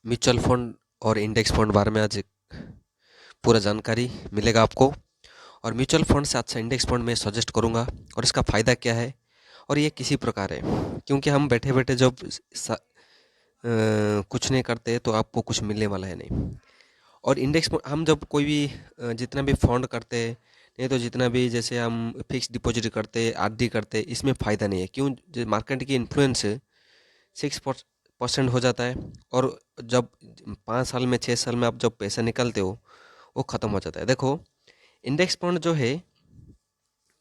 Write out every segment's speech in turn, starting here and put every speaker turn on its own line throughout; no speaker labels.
Mutual fund और index fund बारे में आज एक पूरा जानकारी मिलेगा आपको। और म्यूचुअल फंड से अच्छा इंडेक्स फंड मैं सजेस्ट करूंगा और इसका फ़ायदा क्या है और ये किसी प्रकार है। क्योंकि हम बैठे बैठे जब कुछ नहीं करते तो आपको कुछ मिलने वाला है नहीं। और इंडेक्स हम जब कोई भी जितना भी फंड करते नहीं तो जितना भी जैसे हम फिक्स डिपॉजिट करते आरडी करते इसमें फ़ायदा नहीं है। क्यों? जो मार्केट की इन्फ्लुएंस 6% हो जाता है। और जब 5 साल में 6 साल में आप जब पैसा निकालते हो वो ख़त्म हो जाता है। देखो, इंडेक्स फंड जो है,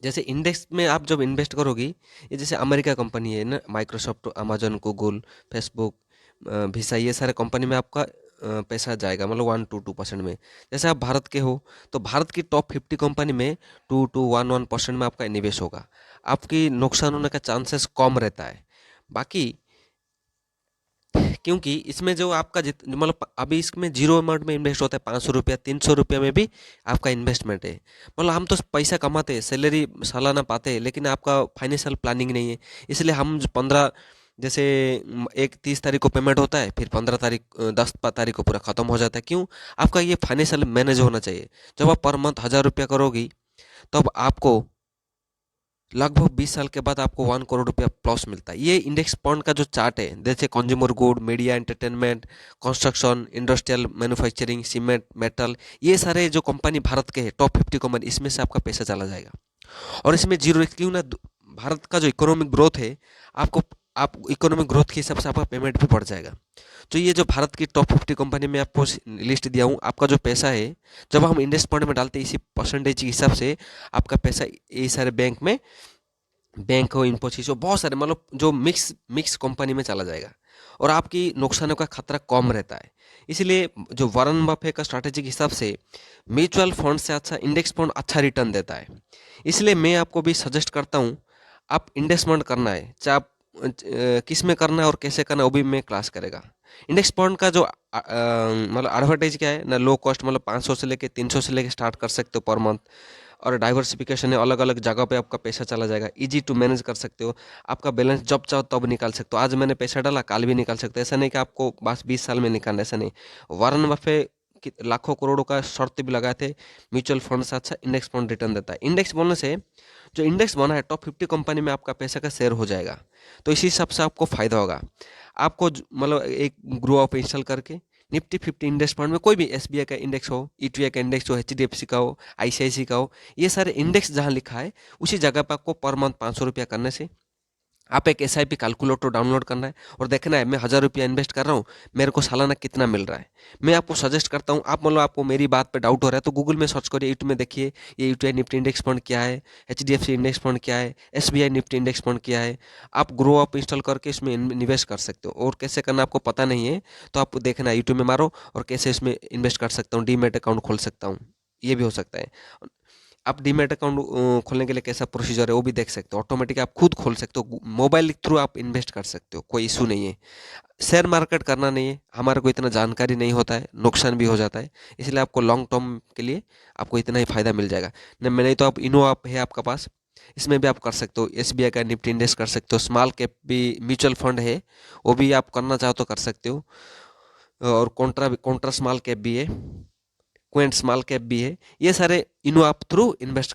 जैसे इंडेक्स में आप जब इन्वेस्ट करोगी, ये जैसे अमेरिका कंपनी है ना, Microsoft, Amazon, Google, Facebook, visa, ये सारे कंपनी में आपका पैसा जाएगा, मतलब 1 to 2% में। जैसे आप भारत के हो तो भारत की टॉप 50 कंपनी में 2 to 1% में आपका निवेश होगा। आपकी नुकसान होने का चांसेस कम रहता है। बाकी क्योंकि इसमें जो आपका मतलब अभी इसमें जीरो अमाउंट में इन्वेस्ट होता है, 500 रुपया 300 रुपया में भी आपका इन्वेस्टमेंट है। मतलब हम तो पैसा कमाते हैं, सैलरी सालाना पाते हैं, लेकिन आपका फाइनेंशियल प्लानिंग नहीं है। इसलिए हम जो 15, जैसे एक 30 तारीख को पेमेंट होता है, फिर 15 तारीख 10 तारीख को पूरा खत्म हो जाता है। क्यों? आपका ये फाइनेंशियल मैनेज होना चाहिए। जब आप पर मंथ 1000 रुपया करोगी तब आपको लगभग 20 साल के बाद आपको 1 करोड़ रुपया प्लस मिलता है। ये इंडेक्स फंड का जो चार्ट है, जैसे consumer good, media, entertainment, construction, industrial manufacturing, cement, metal, ये सारे जो कंपनी भारत के हैं टॉप 50 कंपनी, इसमें से आपका पैसा चला जाएगा। और इसमें जीरो रिस्क। क्यों ना? भारत का जो इकोनॉमिक ग्रोथ है, आपको आप इकोनॉमिक ग्रोथ के हिसाब से आपका पेमेंट भी बढ़ जाएगा। तो ये जो भारत की टॉप 50 कंपनी में आपको लिस्ट दिया हूँ, आपका जो पैसा है जब हम इंडेक्स फंड में डालते हैं, इसी परसेंटेज के हिसाब से आपका पैसा ये सारे बैंक हो, इन्फोसिस हो, बहुत सारे, मतलब जो मिक्स मिक्स कंपनी में चला जाएगा। और आपकी नुकसानों का खतरा कम रहता है। इसलिए जो वॉरेन बफे का स्ट्रैटेजी के हिसाब से म्यूचुअल फंड से अच्छा इंडेक्स फंड अच्छा रिटर्न देता है। इसलिए मैं आपको भी सजेस्ट करता हूँ, आप इंडेक्स फंड करना है, चाहे आप किस में करना है और कैसे करना है वो भी मैं क्लास करेगा। इंडेक्स फंड का जो मतलब एडवर्टाइज क्या है ना, लो कॉस्ट, मतलब 500 से लेके 300 से लेके स्टार्ट कर सकते हो पर मंथ। और डाइवर्सिफिकेशन है, अलग अलग जगह पे आपका पैसा चला जाएगा, इजी टू मैनेज कर सकते हो। आपका बैलेंस जब चाहो तब निकाल सकते हो। आज मैंने पैसा डाला, कल भी निकाल सकते हो। ऐसा नहीं कि आपको बस 20 साल में निकालना, ऐसा नहीं। वारन बफे लाखों करोड़ों का शर्त भी लगाए थे, म्यूचुअल फंड से अच्छा इंडेक्स फंड रिटर्न देता है। इंडेक्स बोलने से जो इंडेक्स बना है टॉप 50 कंपनी में आपका पैसा का शेयर हो जाएगा। तो इसी हिसाब से आपको फायदा होगा। आपको मतलब एक ग्रो अप इंस्टॉल करके निफ्टी 50 इंडेक्स फंड में कोई भी एसबीआई का इंडेक्स हो, ईटीआई का इंडेक्स हो, एचडीएफसी का हो, आईसीआईसी का हो, ये सारे इंडेक्स जहाँ लिखा है उसी जगह पर आपको पर मंथ 500 रुपया करने से आप एक एसआईपी कैलकुलेटर डाउनलोड करना है और देखना है मैं 1000 रुपया इन्वेस्ट कर रहा हूँ, मेरे को सालाना कितना मिल रहा है। मैं आपको सजेस्ट करता हूँ, आप मतलब आपको मेरी बात पे डाउट हो रहा है तो गूगल में सर्च करिए, यूट्यूब में देखिए ये यूटीआई निफ्टी इंडेक्स फंड क्या है, एचडीएफसी इंडेक्स फंड क्या है, एसबीआई निफ्टी इंडेक्स फंड क्या है। आप ग्रो अप इंस्टॉल करके इसमें निवेश कर सकते हो। और कैसे करना आपको पता नहीं है तो आप देखना, यूट्यूब में मारो और कैसे इसमें इन्वेस्ट कर सकता हूँ, डीमेट अकाउंट खोल सकता हूँ, ये भी हो सकता है। आप डीमैट अकाउंट खोलने के लिए कैसा प्रोसीजर है वो भी देख सकते हो। ऑटोमेटिक आप खुद खोल सकते हो, मोबाइल के थ्रू आप इन्वेस्ट कर सकते हो, कोई इशू नहीं है। शेयर मार्केट करना नहीं है, हमारे को इतना जानकारी नहीं होता है, नुकसान भी हो जाता है। इसलिए आपको लॉन्ग टर्म के लिए आपको इतना ही फायदा मिल जाएगा। नहीं तो आप इनो आप है आपका पास, इसमें भी आप कर सकते हो। एसबीआई का निफ्टी इंडेक्स कर सकते हो, स्मॉल कैप भी म्यूचुअल फंड है, वो भी आप करना चाहो तो कर सकते हो। और कॉन्ट्रा स्मॉल कैप भी है, क्वेंट स्मॉल कैप भी है। ये सारे इनो आप थ्रू इन्वेस्ट